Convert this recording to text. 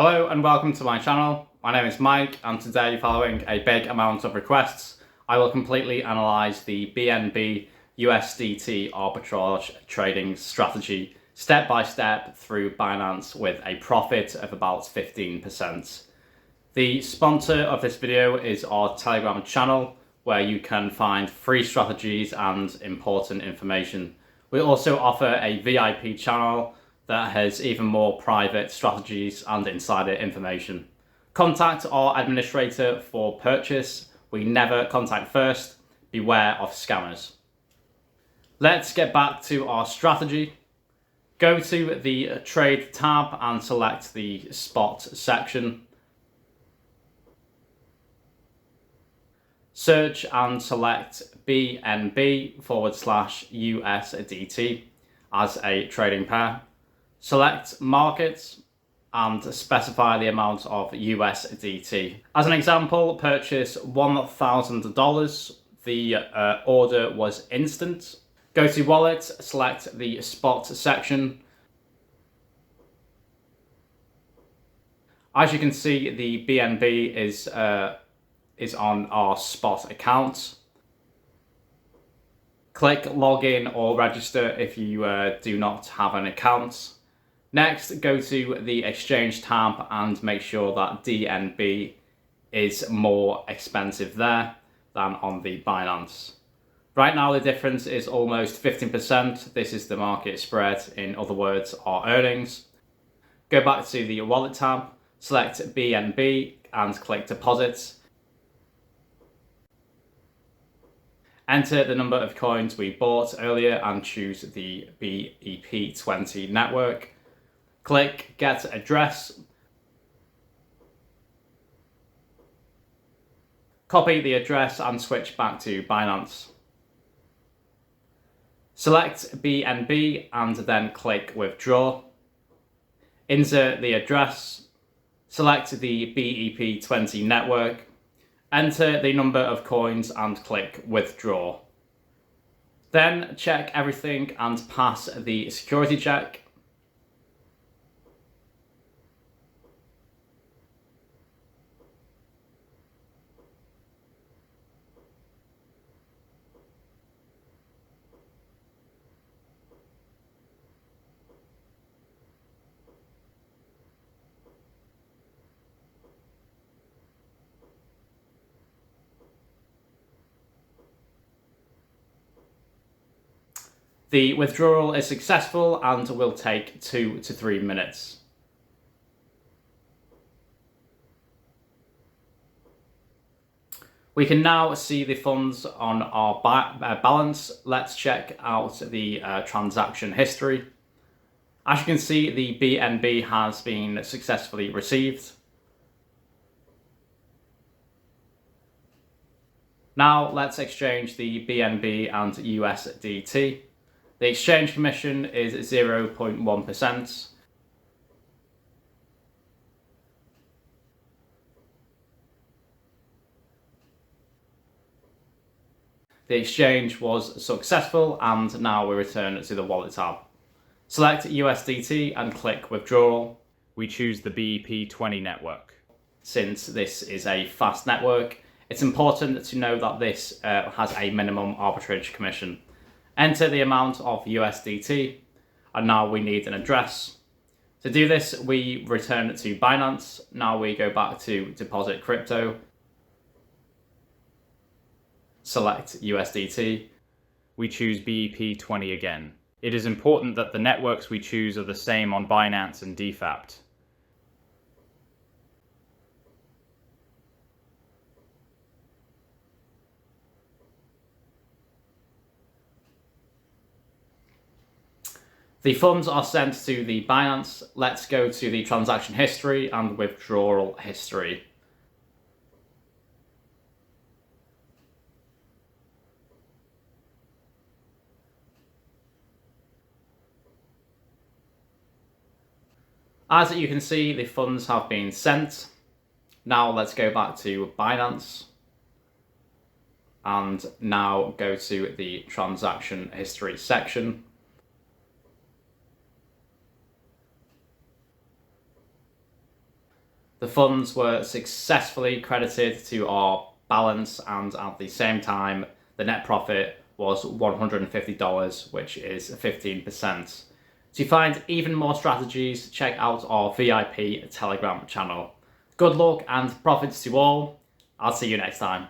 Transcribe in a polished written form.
Hello and welcome to my channel. My name is Mike, and today, following a big amount of requests, I will completely analyse the BNB USDT arbitrage trading strategy step by step through Binance with a profit of about 15%. The sponsor of this video is our Telegram channel, where you can find free strategies and important information. We also offer a VIP channel that has even more private strategies and insider information. Contact our administrator for purchase. We never contact first. Beware of scammers. Let's get back to our strategy. Go to the Trade tab and select the Spot section. Search and select BNB/USDT as a trading pair. Select Markets and specify the amount of USDT. As an example, purchase $1,000. The order was instant. Go to Wallet, select the Spot section. As you can see, the BNB is on our Spot account. Click Login or Register if you do not have an account. Next, go to the Exchange tab and make sure that DNB is more expensive there than on the Binance. Right now, the difference is almost 15%. This is the market spread, in other words, our earnings. Go back to the Wallet tab, select BNB and click Deposits. Enter the number of coins we bought earlier and choose the BEP20 network. Click Get Address. Copy the address and switch back to Binance. Select BNB and then click Withdraw. Insert the address. Select the BEP20 network. Enter the number of coins and click Withdraw. Then check everything and pass the security check. The withdrawal is successful and will take 2 to 3 minutes. We can now see the funds on our balance. Let's check out the transaction history. As you can see, the BNB has been successfully received. Now let's exchange the BNB and USDT. The exchange commission is 0.1%. The exchange was successful, and now we return to the Wallet tab. Select USDT and click Withdrawal. We choose the BEP20 network. Since this is a fast network, it's important to know that this has a minimum arbitrage commission. Enter the amount of USDT, and now we need an address. To do this, we return to Binance. Now we go back to Deposit Crypto. Select USDT. We choose BEP20 again. It is important that the networks we choose are the same on Binance and Defapt. The funds are sent to the Binance. Let's go to the transaction history and withdrawal history. As you can see, the funds have been sent. Now let's go back to Binance. And now go to the transaction history section. The funds were successfully credited to our balance, and at the same time, the net profit was $150, which is 15%. To find even more strategies, check out our VIP Telegram channel. Good luck and profits to all. I'll see you next time.